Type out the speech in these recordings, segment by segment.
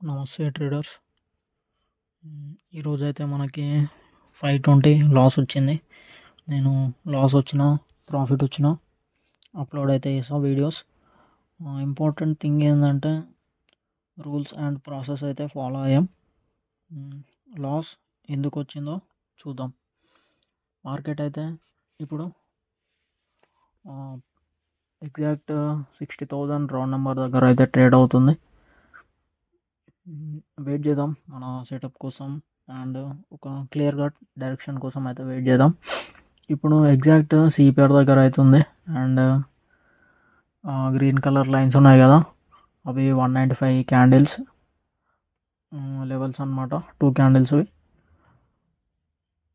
నమస్తే ట్రేడర్స్. ఈరోజైతే మనకి 520 లాస్ వచ్చింది. నేను లాస్ వచ్చినా ప్రాఫిట్ వచ్చినా అప్లోడ్ అయితే చేసా వీడియోస్. ఇంపార్టెంట్ థింగ్ ఏంటంటే రూల్స్ అండ్ ప్రాసెస్ అయితే ఫాలో అయ్యాం. లాస్ ఎందుకు వచ్చిందో చూద్దాం. మార్కెట్ అయితే ఇప్పుడు ఎగ్జాక్ట్ 60,000 రౌండ్ నెంబర్ దగ్గర అయితే ట్రేడ్ అవుతుంది. వెయిట్ చేద్దాం మన సెటప్ కోసం అండ్ ఒక క్లియర్ కట్ డైరెక్షన్ కోసం అయితే వెయిట్ చేద్దాం. ఇప్పుడు ఎగ్జాక్ట్ సిపిఆర్ దగ్గర అవుతుంది అండ్ గ్రీన్ కలర్ లైన్స్ ఉన్నాయి కదా, అవి 195 క్యాండిల్స్ లెవెల్స్ అనమాట. 2 క్యాండిల్స్వి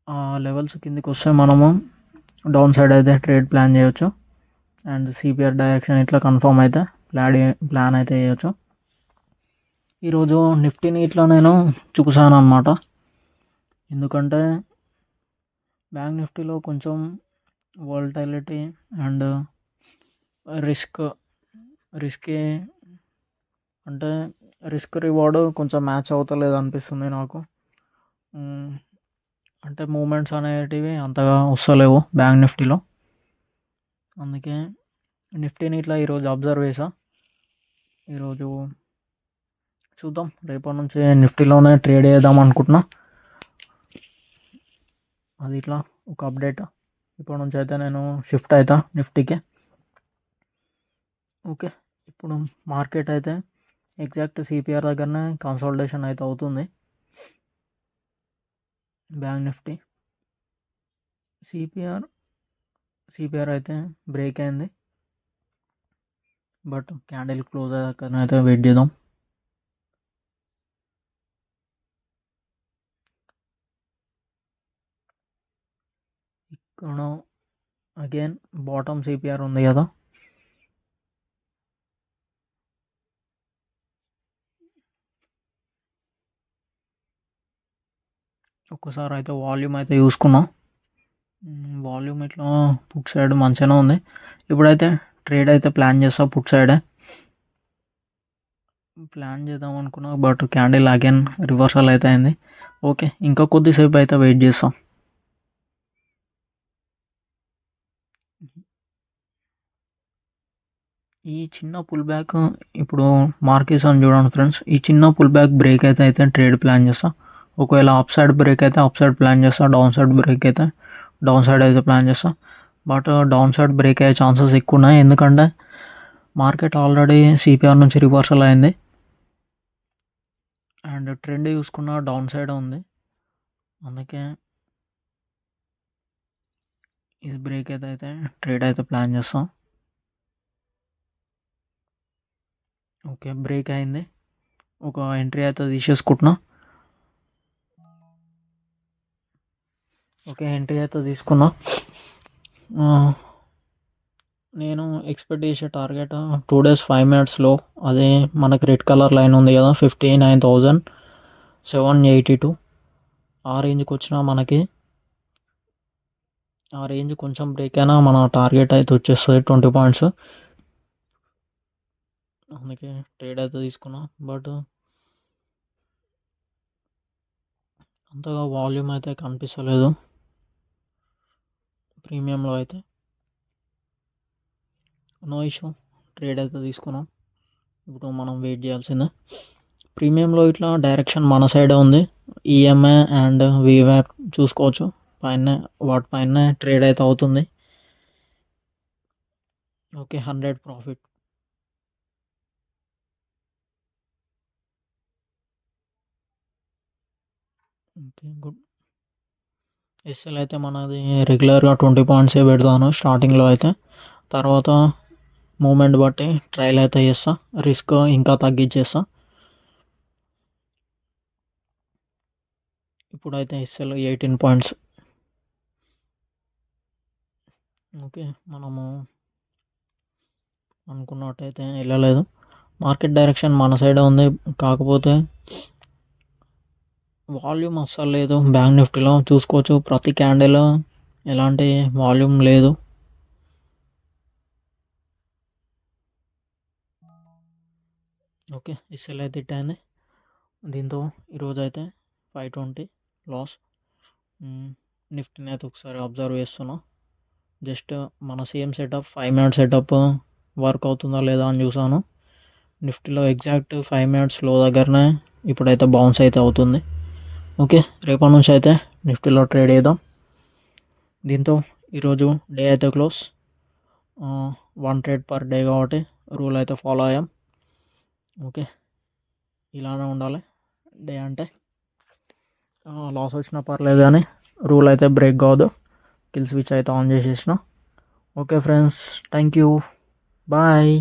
ఆ లెవెల్స్ కిందికి వస్తే మనము డౌన్ సైడ్ అయితే ట్రేడ్ ప్లాన్ చేయొచ్చు అండ్ సిపిఆర్ డైరెక్షన్ ఇట్లా కన్ఫర్మ్ అయితే ప్లాన్ అయితే చేయొచ్చు. ఈరోజు నిఫ్టీని ఇట్లా నేను చూసాను అనమాట. ఎందుకంటే బ్యాంక్ నిఫ్టీలో కొంచెం వాలటైలిటీ అండ్ రిస్కీ అంటే రిస్క్ రివార్డ్ కొంచెం మ్యాచ్ అవుతలేదు అనిపిస్తుంది నాకు. అంటే మూమెంట్స్ అనేటివి అంతగా వస్తలేవు బ్యాంక్ నిఫ్టీలో. అందుకే నిఫ్టీని ఇట్లా ఈరోజు అబ్జర్వ్ చేసా. ఈరోజు చూద్దాం, రేపటి నుంచి నిఫ్టీలోనే ట్రేడ్ చేద్దాం అనుకుంటున్నా. అది ఇట్లా ఒక అప్డేట్. ఇప్పటి నుంచి అయితే నేను షిఫ్ట్ అవుతా నిఫ్టీకి. ఓకే, ఇప్పుడు మార్కెట్ అయితే ఎగ్జాక్ట్ సిపిఆర్ దగ్గరనే కన్సాలిడేషన్ అయితే అవుతుంది. బ్యాంక్ నిఫ్టీ సిపిఆర్ అయితే బ్రేక్ అయింది, బట్ క్యాండిల్ క్లోజ్ అయ్యాక అయితే వెయిట్ చేద్దాం. ఇక్కడ అగైన్ బాటమ్ సిపిఆర్ ఉంది కదా, ఒక్కసారి అయితే వాల్యూమ్ అయితే చూసుకున్నాం. వాల్యూమ్ ఇట్లా పుట్ సైడ్ మంచిగానే ఉంది. ఇప్పుడైతే ట్రేడ్ అయితే ప్లాన్ చేస్తా పుట్ సైడే ప్లాన్ చేద్దాం అనుకున్నా, బట్ క్యాండిల్ అగైన్ రివర్సల్ అయితే అయింది. ఓకే, ఇంకా కొద్దిసేపు అయితే వెయిట్ చేస్తాం. ఈ చిన్న పుల్ బ్యాక్ ఇప్పుడు మార్కెట్స్ అని చూడండి ఫ్రెండ్స్, ఈ చిన్న పుల్ బ్యాక్ బ్రేక్ అయితే ట్రేడ్ ప్లాన్ చేస్తా. ఒకవేళ అప్ సైడ్ బ్రేక్ అయితే అప్ సైడ్ ప్లాన్ చేస్తా, డౌన్ సైడ్ బ్రేక్ అయితే డౌన్ సైడ్ అయితే ప్లాన్ చేస్తా. బట్ డౌన్ సైడ్ బ్రేక్ అయ్యే ఛాన్సెస్ ఎక్కువ ఉన్నాయి, ఎందుకంటే మార్కెట్ ఆల్రెడీ సిపిఆర్ నుంచి రివర్సల్ అయింది అండ్ ట్రెండ్ చూసుకున్న డౌన్ సైడ్ ఉంది. అందుకే ఇది బ్రేక్ అయితే ట్రేడ్ అయితే ప్లాన్ చేస్తాం. ఓకే, బ్రేక్ అయింది, ఒక ఎంట్రీ అయితే తీసేసుకుంటున్నా. ఓకే, ఎంట్రీ అయితే తీసుకున్నా. నేను ఎక్స్పెక్ట్ చేసే టార్గెట్ 2 days 5 minutesలో అదే మనకి రెడ్ కలర్ లైన్ ఉంది కదా, 59,782 ఆ రేంజ్కి వచ్చినా మనకి ఆ రేంజ్ కొంచెం బ్రేక్ అయినా మన టార్గెట్ అయితే వచ్చేస్తుంది 20 points. అందుకే ట్రేడ్ అయితే తీసుకున్నా, బట్ అంతగా వాల్యూమ్ అయితే కనిపిస్తలేదు ప్రీమియంలో అయితే. నో ఇష్యూ, ట్రేడ్ అయితే తీసుకున్నాం. ఇప్పుడు మనం వెయిట్ చేయాల్సిందే. ప్రీమియంలో ఇట్లా డైరెక్షన్ మన సైడే ఉంది. ఈఎంఐ అండ్ వీవ్యాప్ చూసుకోవచ్చు, వాటిపైన ట్రేడ్ అయితే అవుతుంది. Okay, 100 profit. Okay, good. SL అయితే మనది రెగ్యులర్గా 20 points పెడతాను స్టార్టింగ్లో అయితే. తర్వాత మూమెంట్ బట్టి ట్రయల్ అయితే చేస్తా, రిస్క్ ఇంకా తగ్గించేస్తా. ఇప్పుడైతే ఎస్ఎల్ 18 points. ఓకే, మనము అనుకున్నట్టయితే వెళ్ళలేదు. మార్కెట్ డైరెక్షన్ మన సైడే ఉంది, కాకపోతే వాల్యూమ్ అస్సలు లేదు. బ్యాంక్ నిఫ్టీలో చూసుకోవచ్చు, ప్రతి క్యాండిల్ ఎలాంటి వాల్యూమ్ లేదు. ఓకే, ఎస్ఎల్ అయితే హిట్ అయింది. దీంతో ఈరోజు అయితే 520 లాస్. నిఫ్టీని అయితే ఒకసారి అబ్జర్వ్ చేస్తున్నా. జస్ట్ మన same setup 5 minutes setup work అవుతుందా లేదా అని చూసాను. నిఫ్టీలో ఎగ్జాక్ట్ 5 మినిట్స్ లో దగ్గరనే ఇప్పుడైతే బౌన్స్ అయితే అవుతుంది. ఓకే, రేపటి నుంచి అయితే నిఫ్టీలో ట్రేడ్ చేద్దాం. దీంతో ఈరోజు డే అయితే క్లోజ్. 1 ట్రేడ్ పర్ డే కాబట్టి రూల్ అయితే ఫాలో అయ్యాం. ఓకే, ఇలానే ఉండాలి డే అంటే. లాస్ వచ్చినా పర్లేదు కానీ రూల్ అయితే బ్రేక్ కావద్దు. కిల్ స్విచ్ అయితే ఆన్ చేసేసిన. Okay friends, thank you, bye.